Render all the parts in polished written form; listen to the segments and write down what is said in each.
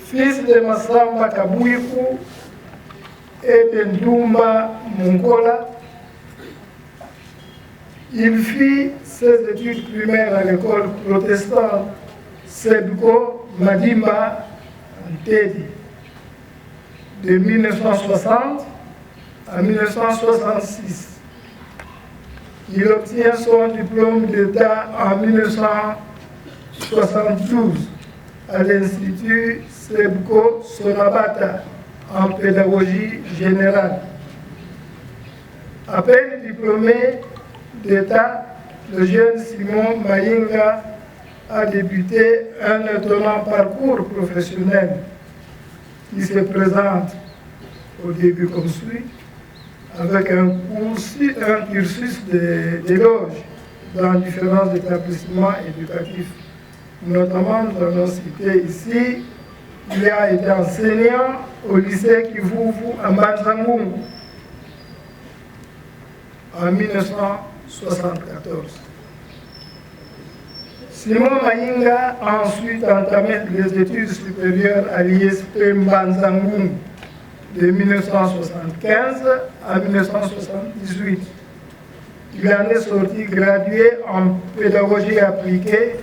fils de Massamba Kabouikou et de Ndoumba Mongola. Il fit ses études primaires à l'école protestante Sebko Madimba Ntedi de 1960 à 1966. Il obtient son diplôme d'État en 1972 à l'Institut Sebko Sonabata en pédagogie générale. À peine diplômé d'État, le jeune Simon Mayinga a débuté un étonnant parcours professionnel qui se présente au début comme suit, avec un cursus d'éloge dans différents établissements éducatifs, notamment dans nos cités ici. Il a été enseignant au lycée Kivuvu à Mbanzangungu en 1974. Simon Mayinga a ensuite entamé les études supérieures à l'ISP Mbanzangungu de 1975 à 1978. Il en est sorti gradué en pédagogie appliquée,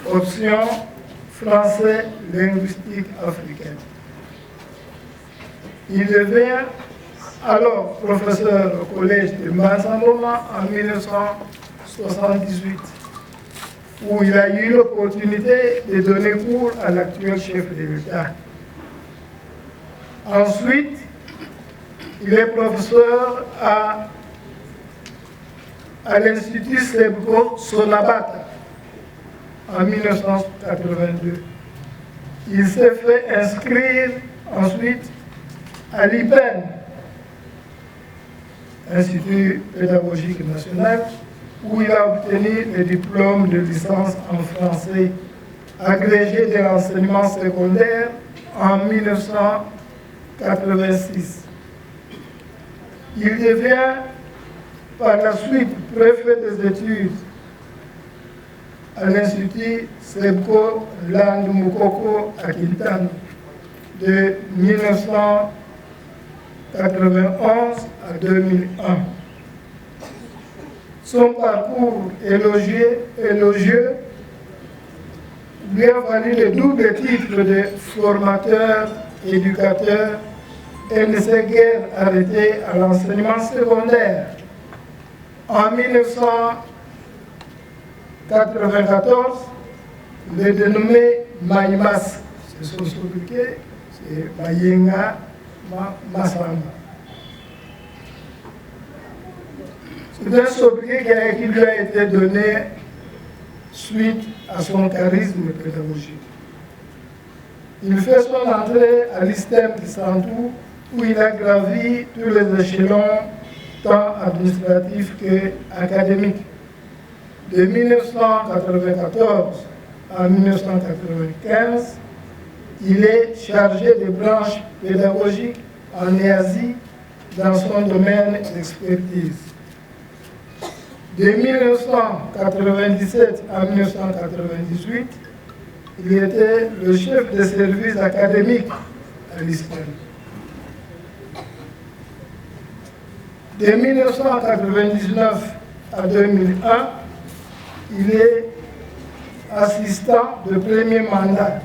option français linguistique africaine. Il devient alors professeur au collège de Mbanzangoma en 1978, où il a eu l'opportunité de donner cours à l'actuel chef de l'État. Ensuite, il est professeur à l'Institut Sebko Sonabata en 1982. Il s'est fait inscrire ensuite à l'IPEN, Institut pédagogique national, où il a obtenu le diplôme de licence en français, agrégé de l'enseignement secondaire en 1986. Il devient par la suite préfet des études à l'Institut Sebko Landumukoko à Kintan de 1991 à 2001. Son parcours élogieux lui a valu le double titre de formateur, éducateur et ne s'est guère arrêté à l'enseignement secondaire. En 1994, le dénommé Maïmas, c'est son sobriquet, c'est Mayinga Massamba. C'est un sobriquet qui lui a été donné suite à son charisme pédagogique. Il fait son entrée à l'ISTEM Kisantou, où il a gravi tous les échelons, tant administratifs qu'académiques. De 1994 à 1995, il est chargé des branches pédagogiques en Asie dans son domaine d'expertise. De 1997 à 1998, il était le chef de service académique à l'ISTEM. De 1999 à 2001, il est assistant de premier mandat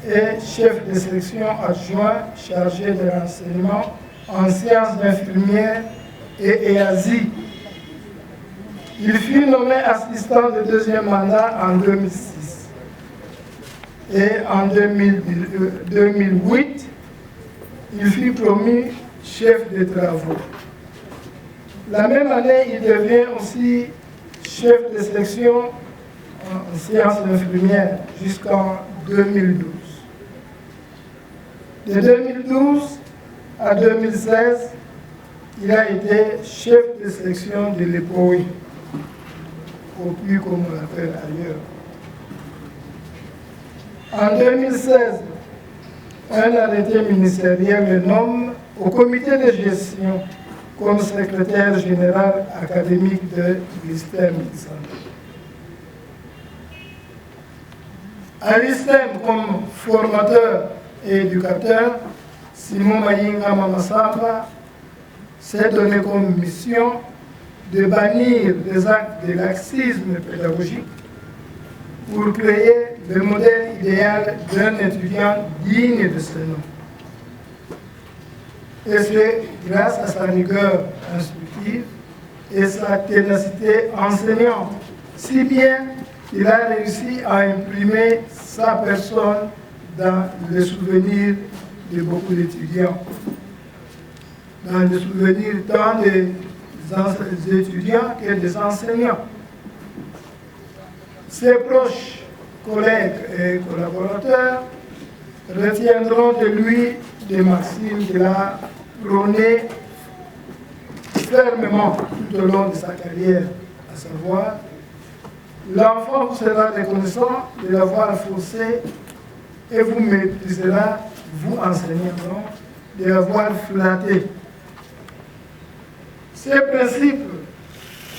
et chef de section adjoint chargé de l'enseignement en sciences infirmières et EASI. Il fut nommé assistant de deuxième mandat en 2006. Et en 2008, il fut promu chef de travaux. La même année, il devient aussi chef de section en sciences infirmières jusqu'en 2012. De 2012 à 2016, il a été chef de section de l'EPOI, au plus comme on l'appelle ailleurs. En 2016, un arrêté ministériel le nomme au comité de gestion comme secrétaire général académique de l'ISTEM. À l'ISTEM comme formateur et éducateur, Simon Mayinga Mamasamba, s'est donné comme mission de bannir les actes de laxisme pédagogique pour créer le modèle idéal d'un étudiant digne de ce nom. Et c'est grâce à sa rigueur instructive et sa ténacité enseignante, si bien qu'il a réussi à imprimer sa personne dans les souvenirs de beaucoup d'étudiants, dans les souvenirs tant des étudiants que des enseignants. Ses proches collègues et collaborateurs retiendront de lui des maximes qu'il a prônées fermement tout au long de sa carrière, à savoir: l'enfant vous sera reconnaissant de l'avoir forcé et vous méprisera, vous enseignant, de l'avoir flatté. Ces principes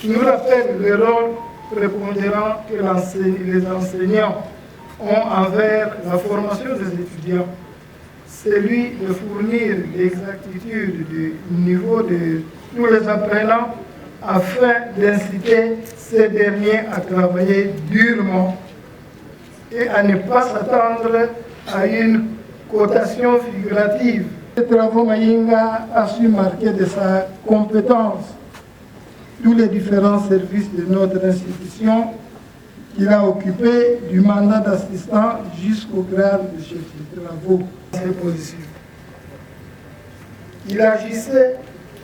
nous rappellent le rôle prépondérant que les enseignants ont envers la formation des étudiants. Celui de fournir l'exactitude du niveau de tous les apprenants afin d'inciter ces derniers à travailler durement et à ne pas s'attendre à une cotation figurative. Les travaux Mayinga a su marquer de sa compétence tous les différents services de notre institution qu'il a occupé du mandat d'assistant jusqu'au grade de chef de travaux. Ses positions. Il agissait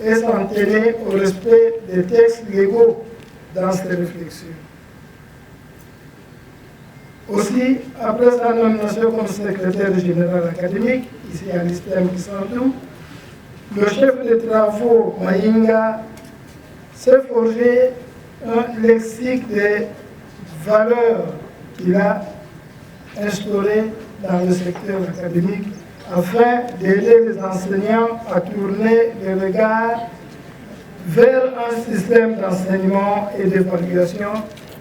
et s'en tenait au respect des textes légaux dans ses réflexions. Aussi, après sa nomination comme secrétaire général académique, ici à l'ISTEM Kissantou, le chef de travaux Mayinga s'est forgé un lexique des valeurs qu'il a instaurées dans le secteur académique afin d'aider les enseignants à tourner les regards vers un système d'enseignement et d'évaluation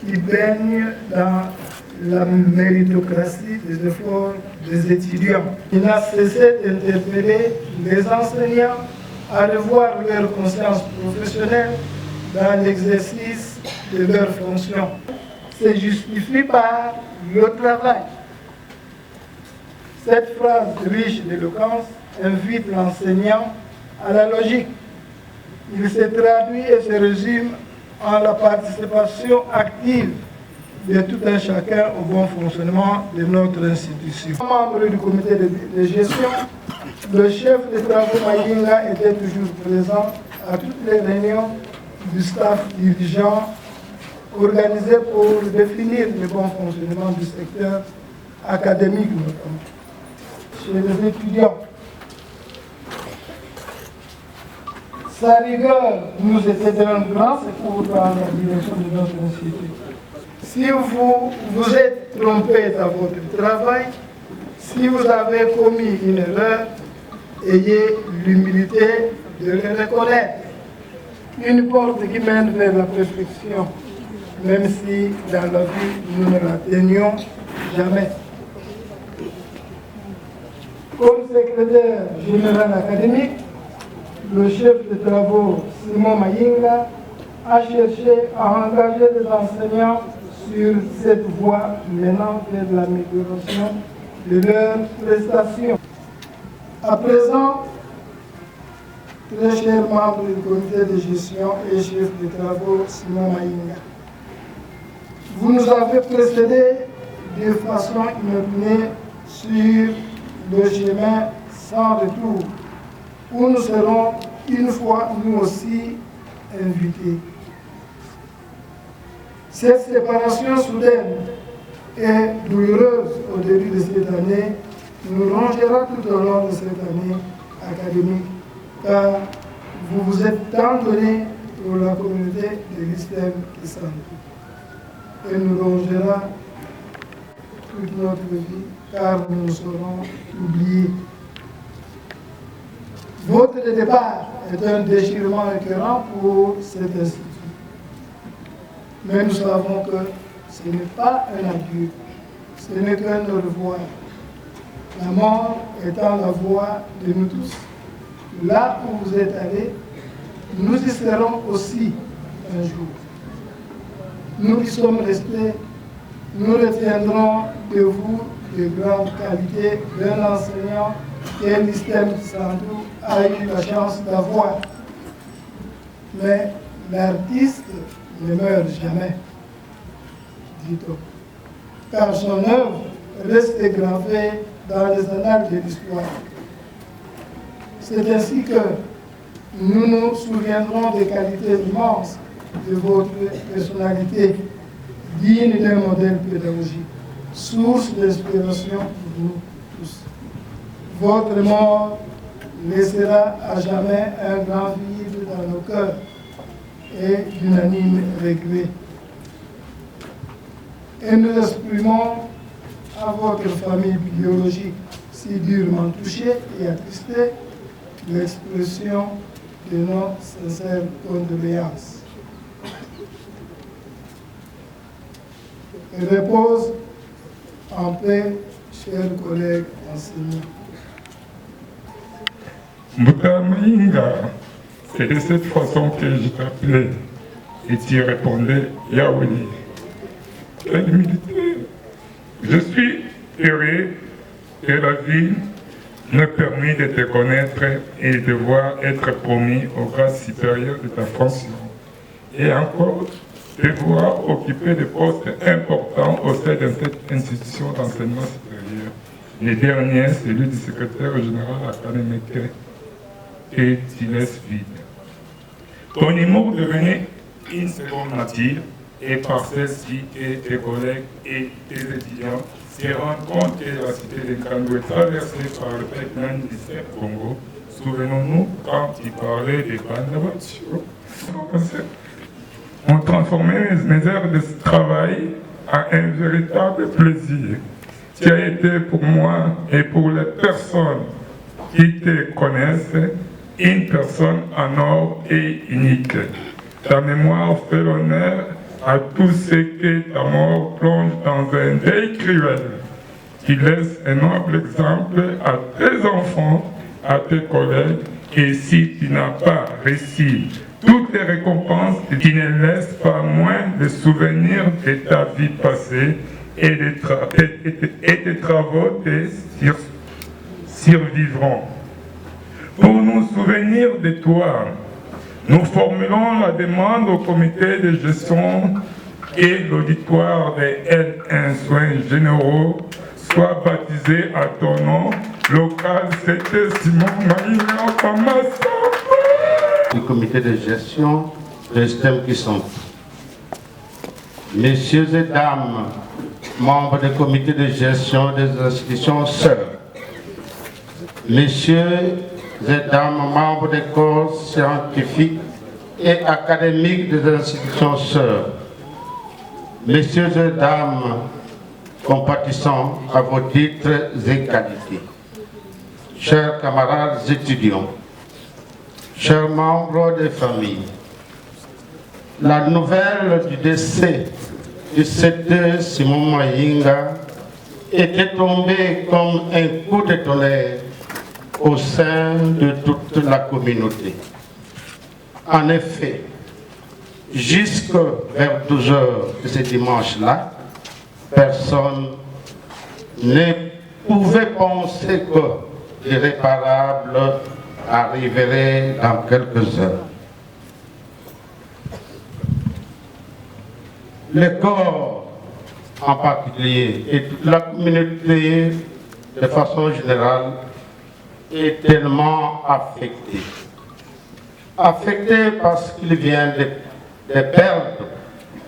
qui baigne dans la méritocratie des efforts des étudiants. Il n'a cessé d'interpeller les enseignants à revoir leur conscience professionnelle dans l'exercice de leurs fonctions. Se justifie par le travail. Cette phrase riche d'éloquence invite l'enseignant à la logique. Il se traduit et se résume en la participation active de tout un chacun au bon fonctionnement de notre institution. Membre du comité de gestion, le chef de travaux Mayinga était toujours présent à toutes les réunions du staff dirigeant organisées pour définir le bon fonctionnement du secteur académique notamment. Chez les étudiants, sa rigueur nous était d'un grand secours dans la direction de notre institut. Si vous êtes trompé dans votre travail, si vous avez commis une erreur, ayez l'humilité de le reconnaître. Une porte qui mène vers la perfection, même si dans la vie nous ne l'atteignons jamais. Comme secrétaire général académique, le chef de travaux Simon Mayinga a cherché à engager les enseignants sur cette voie menant vers l'amélioration de leurs prestations. À présent, très chers membres du comité de gestion et chef de travaux Simon Mayinga, vous nous avez précédés de façon inopinée sur le chemin sans retour, où nous serons une fois nous aussi invités. Cette séparation soudaine et douloureuse au début de cette année nous rongera tout au long de cette année académique, car vous vous êtes tant donné pour la communauté de l'ISTEM Kissantou, et nous rongera toute notre vie, car nous nous serons oubliés. Votre départ est un déchirement récurrent pour cet institut. Mais nous savons que ce n'est pas un adieu, ce n'est qu'un au revoir. La mort étant la voie de nous tous. Là où vous êtes allés, nous y serons aussi un jour. Nous qui sommes restés, nous retiendrons de vous de grandes qualités d'un enseignant que l'Istem Sandou a eu la chance d'avoir. Mais l'artiste ne meurt jamais, dit-on, car son œuvre reste gravée dans les annales de l'histoire. C'est ainsi que nous nous souviendrons des qualités immenses de votre personnalité, digne d'un modèle pédagogique, source d'inspiration pour nous tous. Votre mort laissera à jamais un grand vide dans nos cœurs et d'unanime regret. Et nous exprimons à votre famille biologique si durement touchée et attristée l'expression de nos sincères condoléances. Et repose en paix, chers collègues enseignants. Mbutamainga, c'est de cette façon que je t'appelais et tu répondais Yahweh. Quelle humilité! Je suis heureux que la vie me permit de te connaître et de voir être promis au grade supérieur de ta fonction. Et encore, de voir occuper des postes importants au sein de cette institution d'enseignement supérieur. Le dernier, celui du secrétaire général académique, que tu laisses vide. Ton humour devenait une seconde nature, et par celle-ci que tes collègues et tes étudiants se rendent compte que la cité de Nkandou est traversée par le pipeline du Congo. Souvenons-nous quand tu parlais des bandes de voitures. On transformait mes heures de travail en un véritable plaisir. Tu as été pour moi et pour les personnes qui te connaissent une personne en or et unique. Ta mémoire fait l'honneur à tout ce que ta mort plonge dans un deuil cruel. Tu laisses un noble exemple à tes enfants, à tes collègues, et si tu n'as pas réussi toutes les récompenses, tu ne laisses pas moins de souvenirs de ta vie passée et des travaux te survivront. Pour nous souvenir de toi, nous formulons la demande au comité de gestion et l'auditoire des L1 soins généraux soit baptisé à ton nom. Local, c'était Simon Maïna Famassa. Du comité de gestion de STEM qui sont. Messieurs et dames, membres du comité de gestion des institutions sœurs, messieurs et dames, membres des corps scientifiques et académiques des institutions sœurs, messieurs et dames, compatissants à vos titres et qualités, chers camarades étudiants, chers membres des familles, la nouvelle du décès du CT Simon Maïnga était tombée comme un coup de tonnerre au sein de toute la communauté. En effet, jusque vers 12 heures de ce dimanche-là, personne ne pouvait penser que l'irréparable arriverait dans quelques heures. Le corps en particulier et toute la communauté de façon générale est tellement affecté. Affecté parce qu'il vient de perdre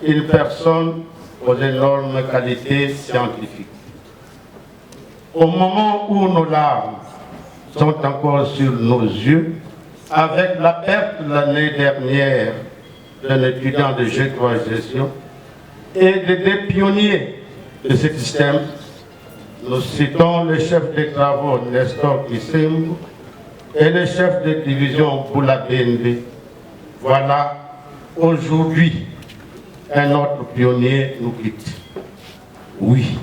une personne aux énormes qualités scientifiques. Au moment où nos larmes sont encore sur nos yeux, avec la perte l'année dernière d'un étudiant de G3 Gestion et de deux pionniers de ce système, nous citons le chef des travaux Nestor Kisembo et le chef de division Boula Bende. Voilà, aujourd'hui, un autre pionnier nous quitte. Oui,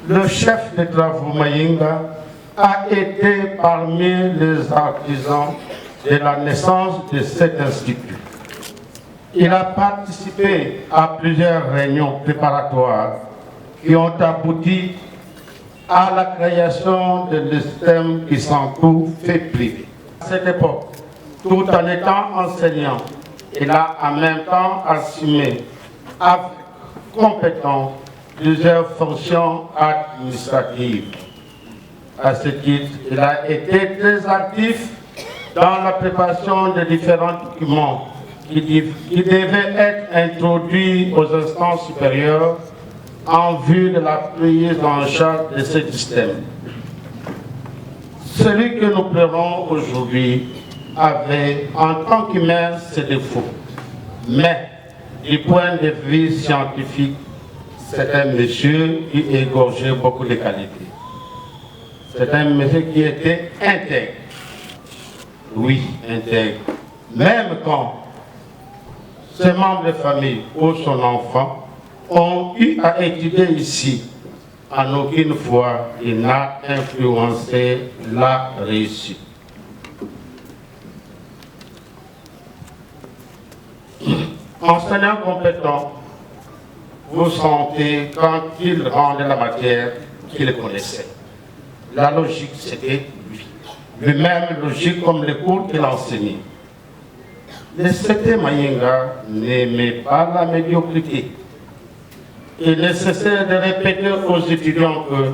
le chef de travaux Mayinga a été parmi les artisans de la naissance de cet institut. Il a participé à plusieurs réunions préparatoires qui ont abouti à la création de l'ISTEM qui s'entoure fait privé. À cette époque, tout en étant enseignant, il a en même temps assumé avec compétence plusieurs fonctions administratives. À ce titre, il a été très actif dans la préparation de différents documents qui devaient être introduits aux instances supérieures en vue de la prise en charge de ce système. Celui que nous pleurons aujourd'hui avait, en tant qu'humain, ses défauts. Mais, du point de vue scientifique, c'est un monsieur qui égorgeait beaucoup de qualités. C'est un monsieur qui était intègre. Oui, intègre. Même quand ses membres de famille ou son enfant ont eu à étudier ici, en aucune fois il n'a influencé la réussite. Enseignant compétent, vous sentez quand il rendait la matière qu'il connaissait. La logique, c'était lui. Lui-même logique comme les cours qu'il enseignait. Le CT Mayinga n'aimait pas la médiocrité. Il est nécessaire de répéter aux étudiants que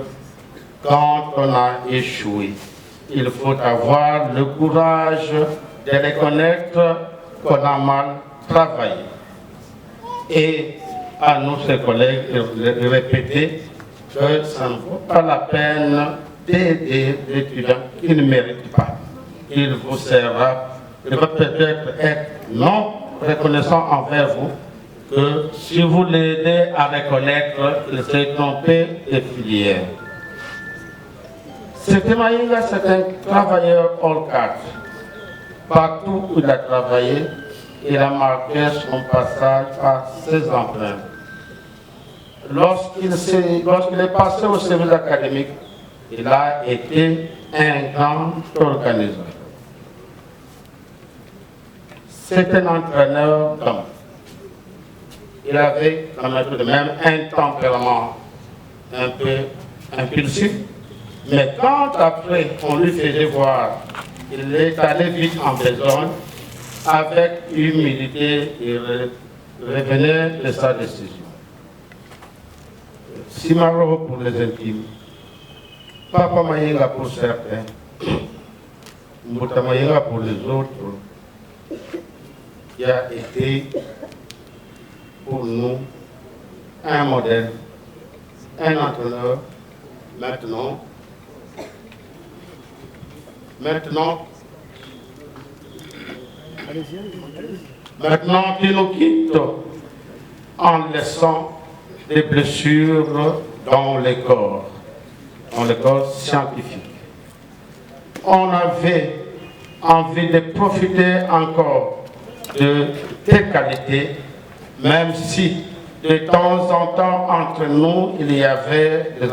quand on a échoué, il faut avoir le courage de reconnaître qu'on a mal travaillé. Et à nous, ses collègues, de répéter que ça ne vaut pas la peine d'aider les étudiants qui ne méritent pas. Il vous servira, il va peut-être être non reconnaissant envers vous, que si vous l'aidez à reconnaître qu'il s'est trompé de filière. C'était Mayinga, c'est un travailleur hors cadre. Partout où il a travaillé, il a marqué son passage par ses empreintes. Lorsqu'il est passé au service académique, il a été un grand organisateur. C'est un entraîneur d'hommes. Il avait quand même un tempérament un peu impulsif, mais quand après on lui faisait voir, il est allé vite en besogne, avec humilité, il revenait de sa décision. Simaro pour les intimes, Papa Mayinga pour certains, Mbouta Mayinga pour les autres, qui a été pour nous un modèle, un entraîneur. Maintenant qu'il nous quitte en laissant des blessures dans le corps scientifique. On avait envie de profiter encore de tes qualités, même si de temps en temps entre nous il y avait des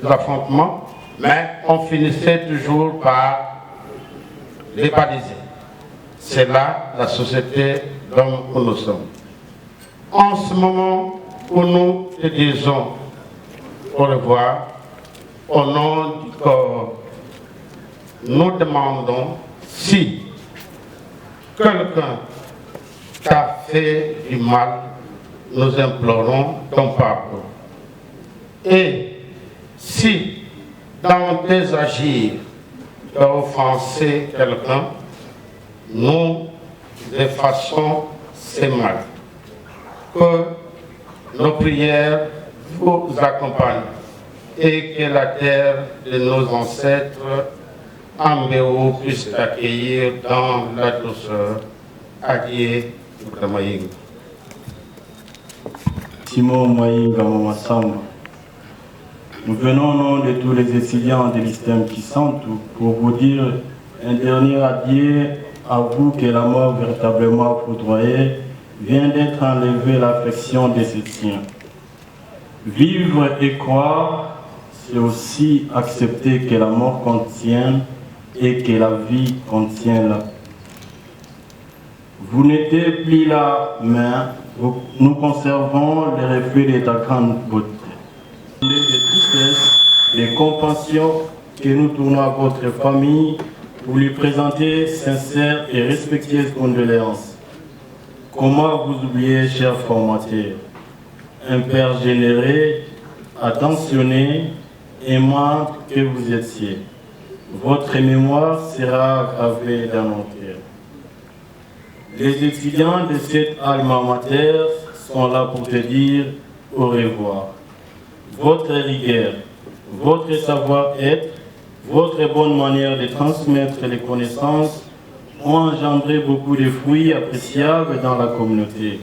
affrontements, mais on finissait toujours par les baliser. C'est là la société d'hommes où nous sommes. En ce moment où nous te disons au revoir, au nom du corps, nous demandons si quelqu'un t'a fait du mal, nous implorons ton pardon. Et si dans tes agirs tu as offensé quelqu'un, nous effaçons ces mal. Que nos prières vous accompagnent et que la terre de nos ancêtres en Béou puisse t'accueillir dans la douceur. Adieu, Mayinga. Simon Mayinga Mamasamba. Nous venons au nom de tous les étudiants de l'ISTEM qui s'entourent pour vous dire un dernier adieu à vous que la mort véritablement foudroyée vient d'être enlevée l'affection de ses siens. Vivre et croire c'est aussi accepter que la mort contienne et que la vie contient la. Vous n'étiez plus là, mais nous conservons les reflets de ta grande beauté. De tristesse, de compassion que nous tournons à votre famille pour lui présenter sincères et respectueuses condoléances. Comment vous oublier, cher formateur, un père généreux, attentionné, aimant que vous étiez. Votre mémoire sera gravée dans nos cœurs. Les étudiants de cette alma mater sont là pour te dire au revoir. Votre rigueur, votre savoir-être, votre bonne manière de transmettre les connaissances ont engendré beaucoup de fruits appréciables dans la communauté.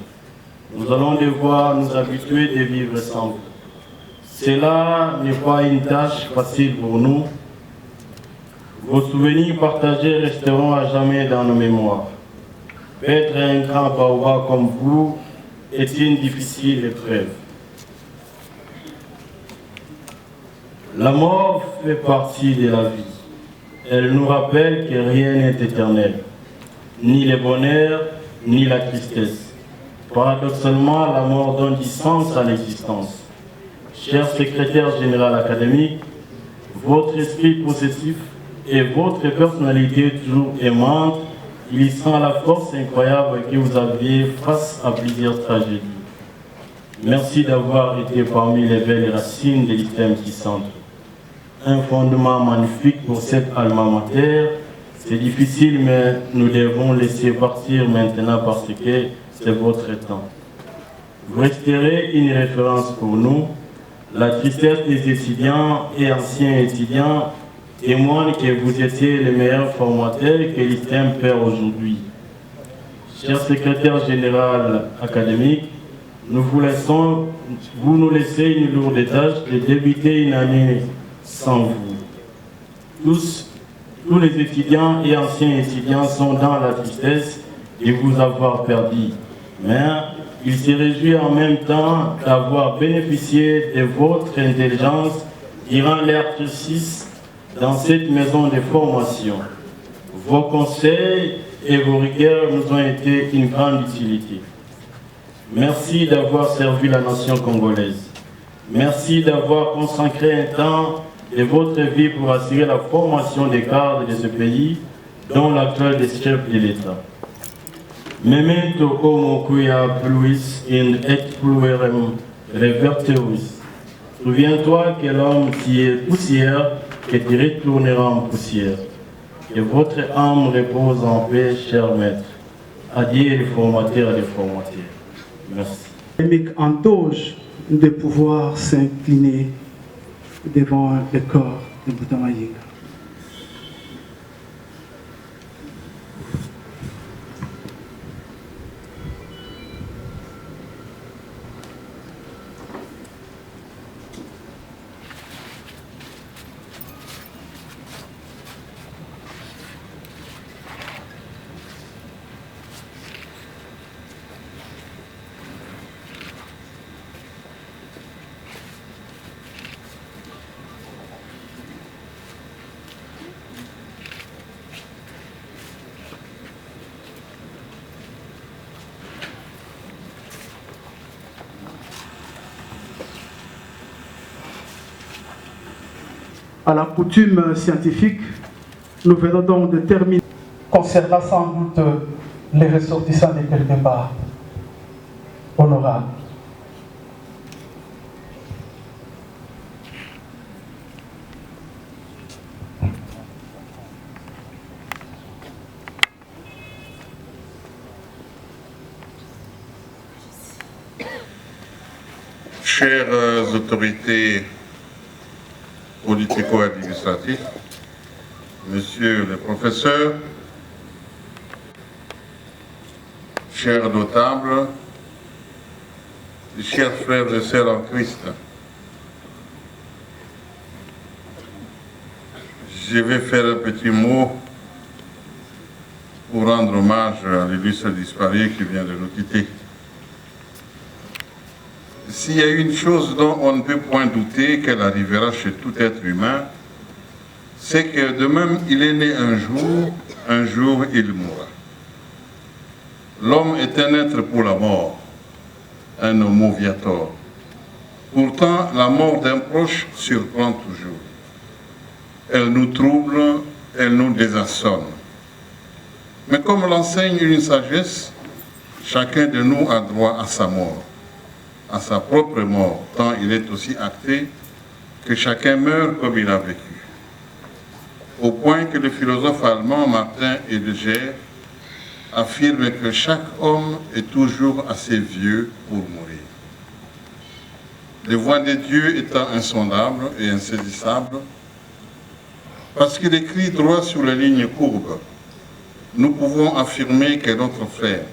Nous allons devoir nous habituer de vivre sans vous. Cela n'est pas une tâche facile pour nous. Vos souvenirs partagés resteront à jamais dans nos mémoires. Être un grand baobab comme vous est une difficile épreuve. La mort fait partie de la vie. Elle nous rappelle que rien n'est éternel, ni le bonheur, ni la tristesse. Paradoxalement, la mort donne du sens à l'existence. Cher secrétaire général académique, votre esprit possessif et votre personnalité toujours aimante illustrant la force incroyable que vous aviez face à plusieurs tragédies. Merci d'avoir été parmi les belles racines de l'ISTEM qui centre. Un fondement magnifique pour cette alma mater. C'est difficile, mais nous devons laisser partir maintenant parce que c'est votre temps. Vous resterez une référence pour nous. La tristesse des étudiants et anciens étudiants témoigne que vous étiez les meilleurs formateurs que l'ISTEM perd aujourd'hui. Cher secrétaire général académique, nous vous nous laissez une lourde tâche de débuter une année sans vous. Tous les étudiants et anciens étudiants sont dans la tristesse de vous avoir perdu. Mais ils se réjouissent en même temps d'avoir bénéficié de votre intelligence durant l'exercice dans cette maison de formation. Vos conseils et vos rigueurs nous ont été une grande utilité. Merci d'avoir servi la nation congolaise. Merci d'avoir consacré un temps de votre vie pour assurer la formation des cadres de ce pays, dont l'actuel des chefs de l'État. Memento homo quia pluis in et pluerem reverterus. Souviens-toi que l'homme qui est poussière, que tu retourneras en poussière. Que votre âme repose en paix, cher maître. Adieu les formateurs et les formateurs. Merci. En toge de pouvoir s'incliner devant le corps de Boutamaïga. À la coutume scientifique, nous venons donc de terminer concernant sans doute les ressortissants de quelque part honorables. Chères autorités politico-administratives, Monsieur le professeur, chers notables, chers frères et sœurs en Christ, je vais faire un petit mot pour rendre hommage à l'illustre disparu qui vient de nous quitter. s'il y a une chose dont on ne peut point douter qu'elle arrivera chez tout être humain, c'est que de même il est né un jour il mourra. L'homme est un être pour la mort, un homo viator. Pourtant, la mort d'un proche surprend toujours. Elle nous trouble, elle nous désarçonne. Mais comme l'enseigne une sagesse, chacun de nous a droit à sa mort, à sa propre mort, tant il est aussi acté que chacun meurt comme il a vécu. Au point que le philosophe allemand Martin Heidegger affirme que chaque homme est toujours assez vieux pour mourir. Les voies de Dieu étant insondables et insaisissables, parce qu'il écrit droit sur les lignes courbes, nous pouvons affirmer que notre frère,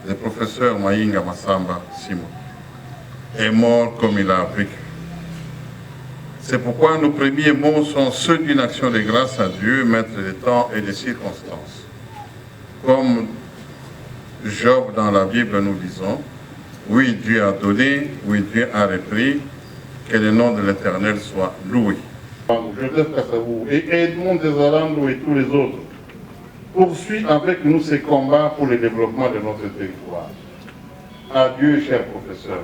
le professeur Maïnga Massamba Simon, est mort comme il a vécu. C'est pourquoi nos premiers mots sont ceux d'une action de grâce à Dieu, maître des temps et des circonstances. Comme Job dans la Bible nous disons, oui, Dieu a donné, oui, Dieu a repris, que le nom de l'Éternel soit loué. Joseph Kassabou et Edmond Desalando et tous les autres poursuivent avec nous ces combats pour le développement de notre territoire. Adieu, chers professeurs,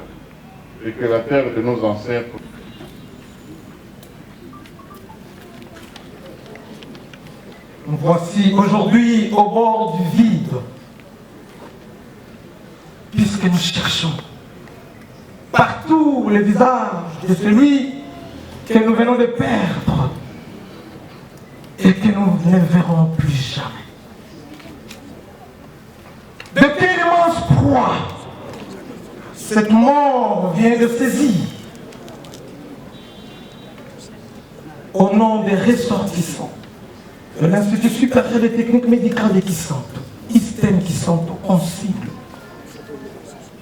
et que la terre de nos ancêtres. Nous voici aujourd'hui au bord du vide, puisque nous cherchons partout le visage de celui que nous venons de perdre et que nous ne verrons plus jamais. De quel immense proie cette mort vient de saisir au nom des ressortissants de l'Institut supérieur des techniques médicales et qui sont, ISTEM qui sont sensibles.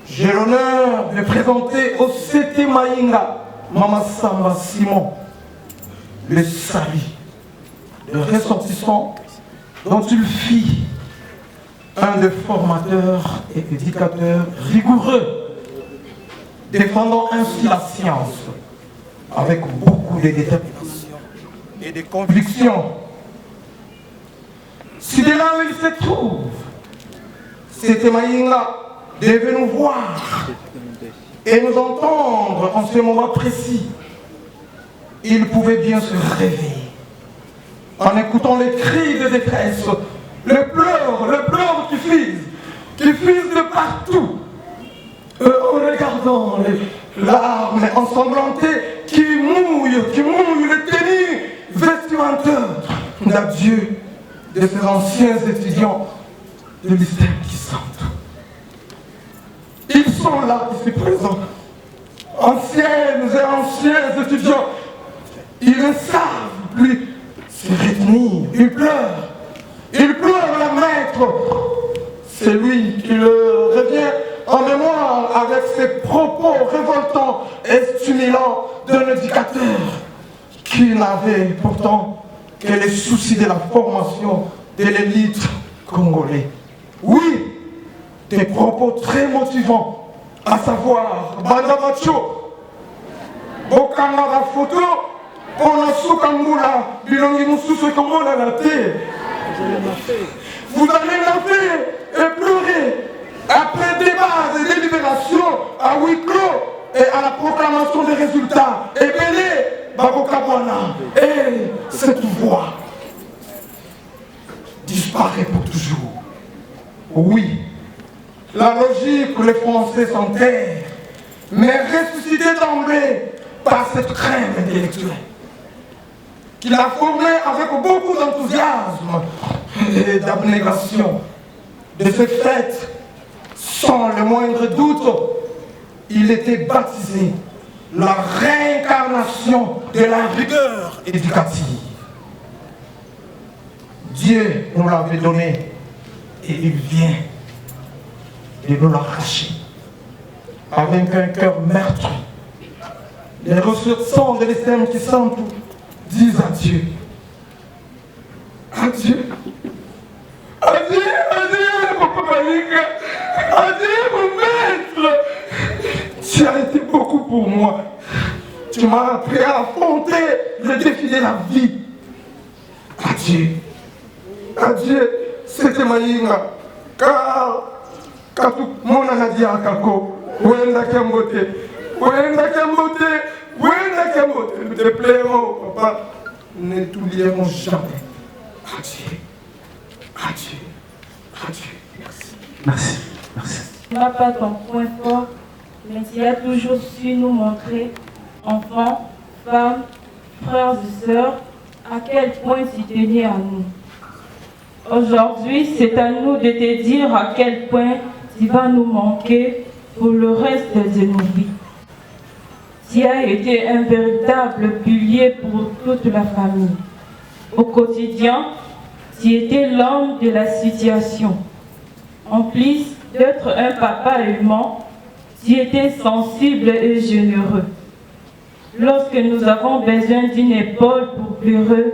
J'ai l'honneur de présenter au CT Maïnga Mamasamba Simon le salut de ressortissant dont il fit un des formateurs et éducateurs rigoureux, défendant ainsi la science avec beaucoup de détermination et de conviction. Si de là où il se trouve, c'était Maïnga devait nous voir et nous entendre en ce moment précis. Il pouvait bien se réveiller en écoutant les cris de détresse, le pleurs qui fusent de partout, en regardant les larmes ensanglantées qui mouillent les tenues vestimentaires d'adieu de ces anciens étudiants de l'ISTEM qui sentent. Ils sont là, ici présents, anciennes et anciens étudiants. Ils ne savent plus se retenir. Ils pleurent la maître. C'est lui qui leur revient en mémoire avec ses propos révoltants et stimulants d'un éducateur qui n'avait pourtant que les soucis de la formation de l'élite congolaise. Oui, des propos très motivants, à savoir Banda Macho, Bokanga la photo, Pona Soukangula, Bilongi Moussou Komona la terre. Vous allez laver et pleurer après débat et délibération à huis clos et à la proclamation des résultats. Et Belé, Babokabwana, et cette voix disparaît pour toujours. Oui, la logique, les Français s'enterrent, mais ressuscités d'emblée par cette crème intellectuelle qu'il a formée avec beaucoup d'enthousiasme et d'abnégation. De ce fait, sans le moindre doute, il était baptisé la réincarnation de la rigueur éducative. Dieu nous l'avait donné et il vient de nous l'arracher avec un cœur meurtri. Les ressortissants de l'ISTEM qui sentent disent adieu. Adieu. Adieu, adieu, Papa Maïnga. Adieu, mon maître. Tu as été pour moi. Tu m'as appris à affronter les défis de la vie. Adieu. Adieu, c'était Maïnga. Car tout le monde a dit à Kako, Wenda Kambote, Wenda Kambote, Wenda Kambote. Nous te plairons, papa. Nous ne t'oublierons jamais. Adieu. Adieu. Adieu. Merci. Merci. Merci. Tu n'as pas ton point fort, mais tu as toujours su nous montrer, enfants, femmes, frères et sœurs, à quel point tu tenais à nous. Aujourd'hui, c'est à nous de te dire à quel point tu vas nous manquer pour le reste de nos vies. Tu as été un véritable pilier pour toute la famille. Au quotidien, tu étais l'homme de la situation. En plus d'être un papa aimant, tu étais sensible et généreux. Lorsque nous avons besoin d'une épaule pour pleurer,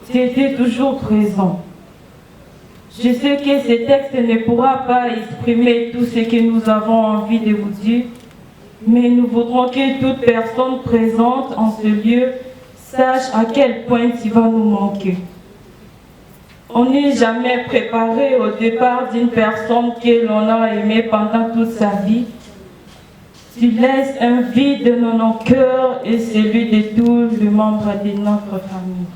tu étais toujours présent. Je sais que ce texte ne pourra pas exprimer tout ce que nous avons envie de vous dire, mais nous voudrons que toute personne présente en ce lieu sache à quel point tu vas nous manquer. On n'est jamais préparé au départ d'une personne que l'on a aimée pendant toute sa vie. Tu laisses un vide dans nos cœurs et celui de tous les membres de notre famille.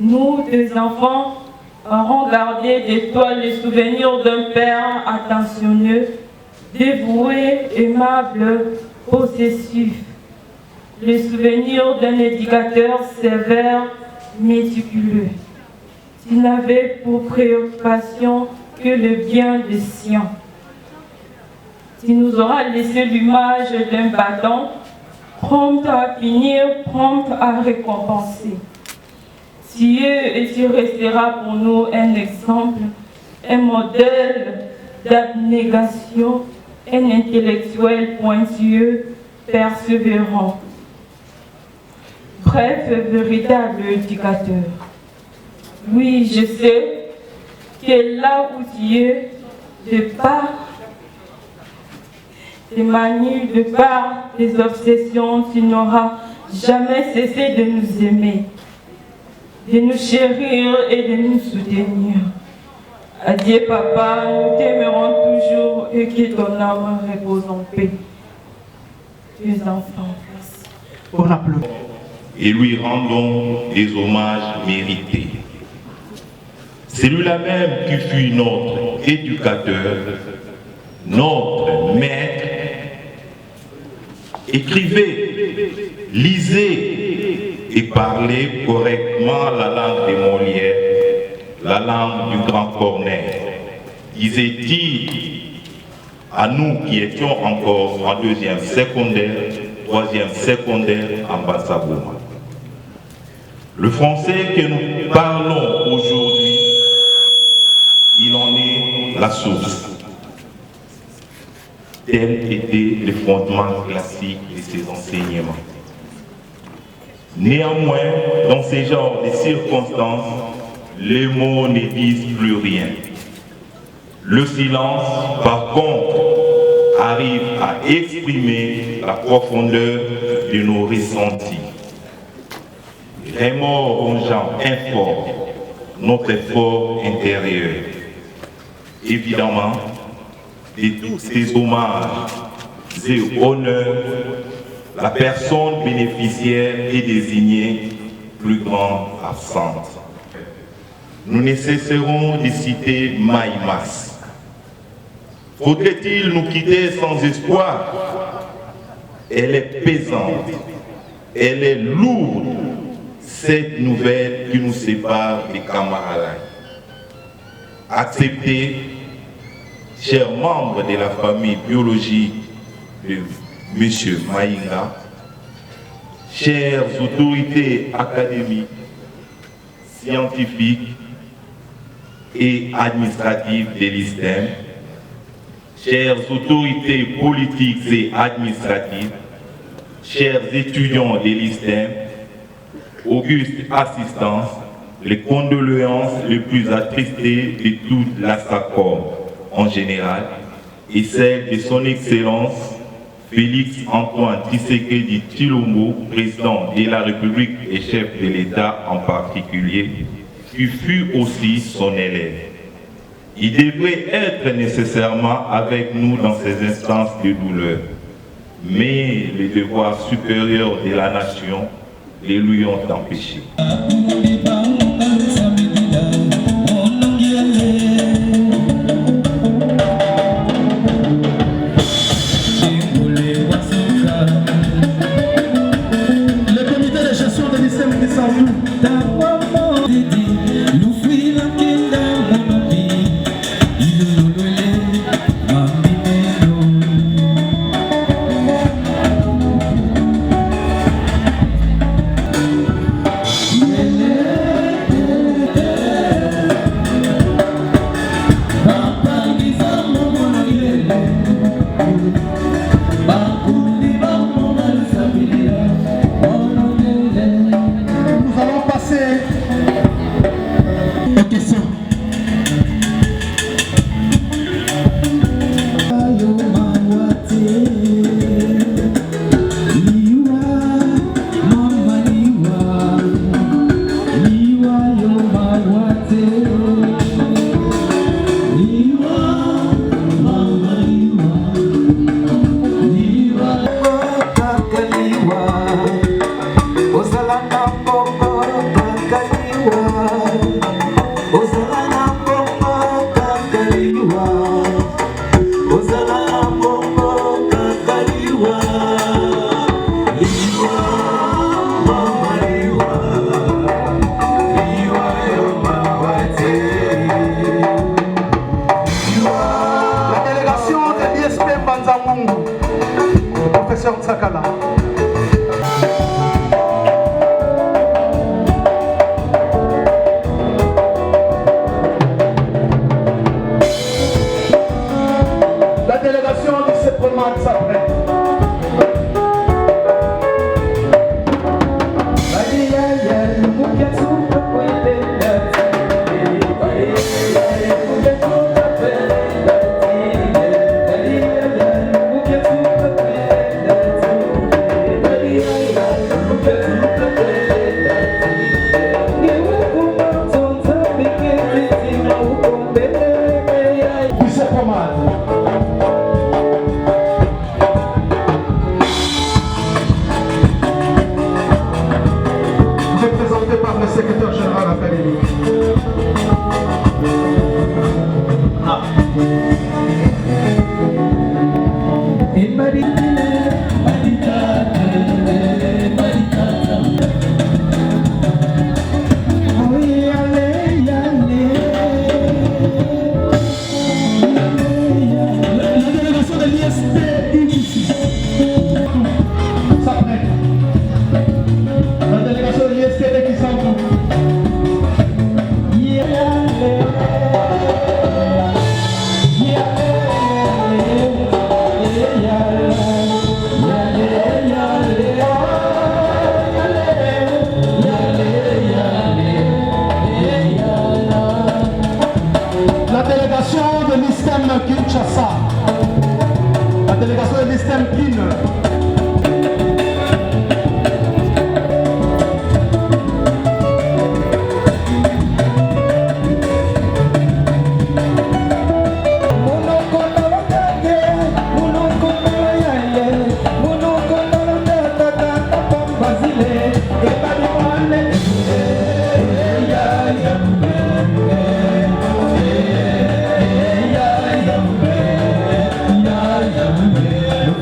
Nous, deux enfants, aurons gardé de toi le souvenir d'un père attentionneux, dévoué, aimable, possessif. Le souvenir d'un éducateur sévère, méticuleux. Tu n'avais pour préoccupation que le bien des siens. Tu nous auras laissé l'image d'un bâton, prompt à punir, prompt à récompenser. Tu es et tu resteras pour nous un exemple, un modèle d'abnégation, un intellectuel pointueux, persévérant. Bref, véritable éducateur. Oui, je sais que là où tu es, de par tes manies, de par tes obsessions, tu n'auras jamais cessé de nous aimer, de nous chérir et de nous soutenir. Adieu papa, nous t'aimerons toujours et que ton âme repose en paix. Tes enfants, merci. On applaudit. Et lui rendons des hommages mérités. Celui-là même qui fut notre éducateur, notre maître, écrivait, lisait et parlait correctement la langue des Molières, la langue du grand Corneille. Disait-il à nous qui étions encore en deuxième secondaire, troisième secondaire en Bassabouma. Le français que nous parlons aujourd'hui, il en est la source. Tel était le fondement classique de ses enseignements. Néanmoins, dans ce genre de circonstances, les mots ne disent plus rien. Le silence, par contre, arrive à exprimer la profondeur de nos ressentis. Remords rongeant informe notre effort intérieur. Évidemment, de tous ces hommages et honneurs, la personne bénéficiaire est désignée plus grande absente. Nous ne cesserons de citer Maïmas. Faudrait-il nous quitter sans espoir? Elle est pesante, elle est lourde, cette nouvelle qui nous sépare des camarades. Acceptez, chers membres de la famille biologique de M. Maïnga, chères autorités académiques, scientifiques et administratives de l'ISTEM, chères autorités politiques et administratives, chers étudiants de l'ISTEM, auguste assistance, les condoléances les plus attristées de toute la SACOM en général et celles de son Excellence Félix Antoine Tshisekedi Tshilombo, président de la République et chef de l'État en particulier, qui fut aussi son élève. Il devrait être nécessairement avec nous dans ces instances de douleur, mais les devoirs supérieurs de la nation les lui ont empêché.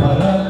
Para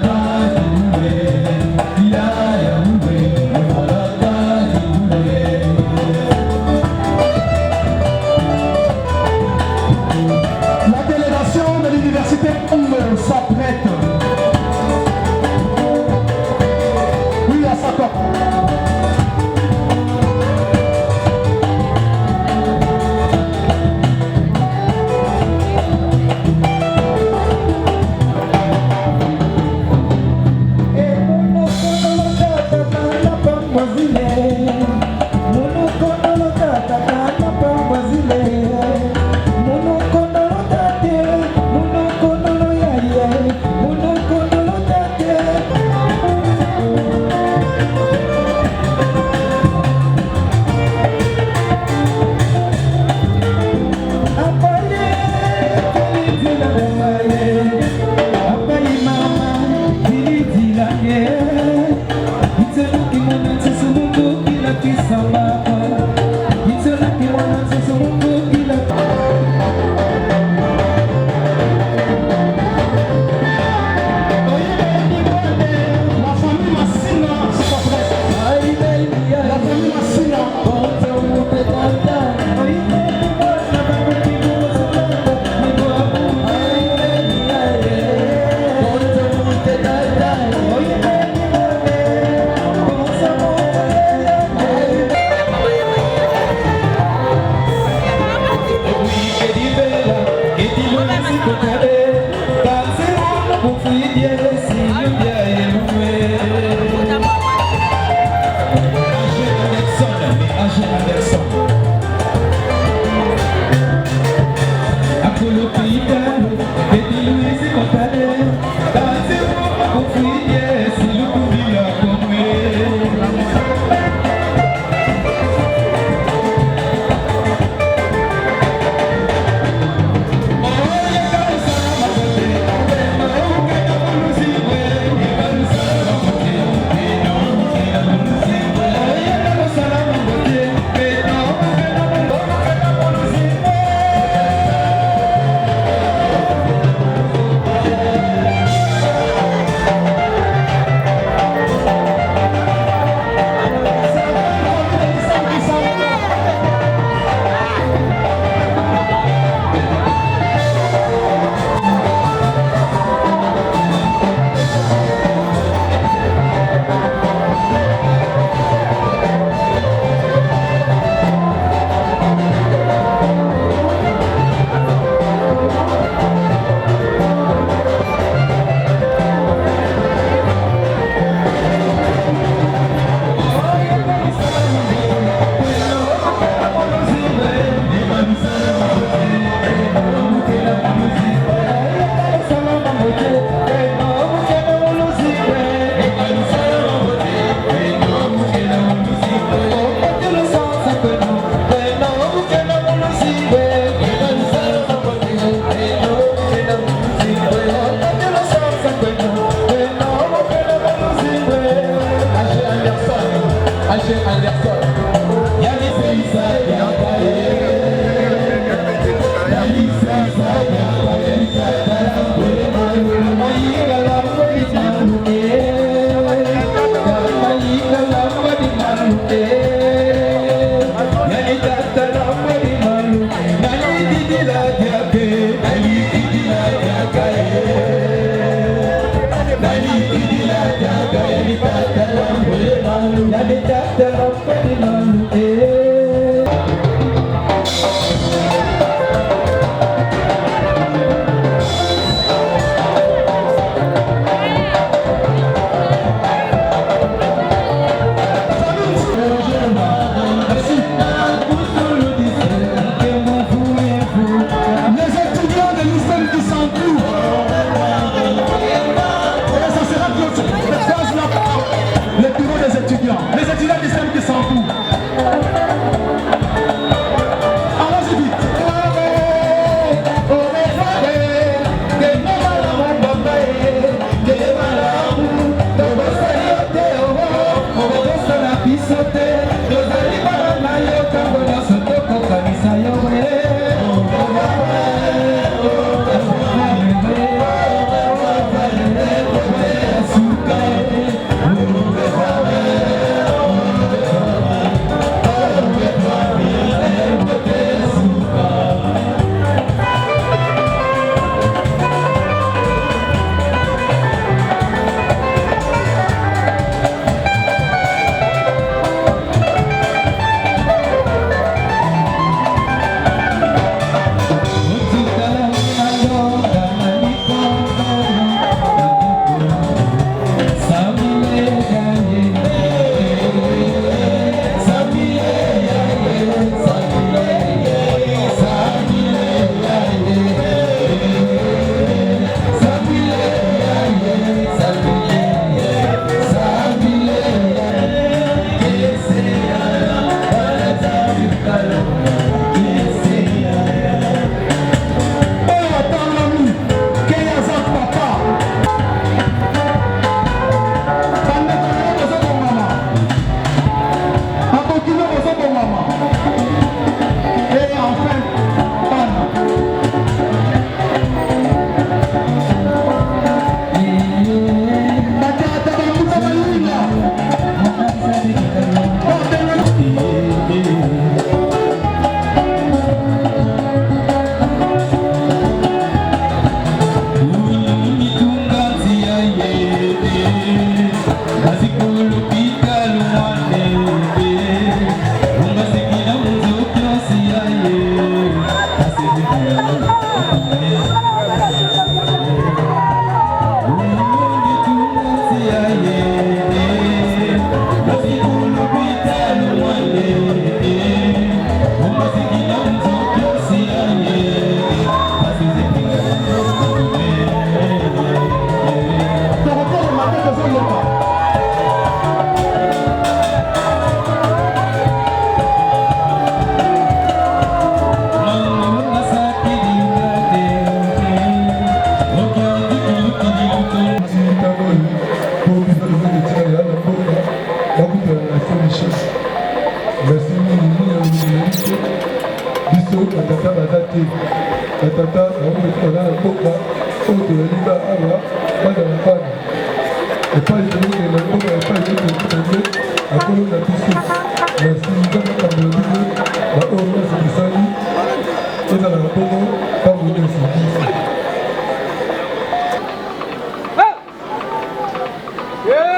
Yeah!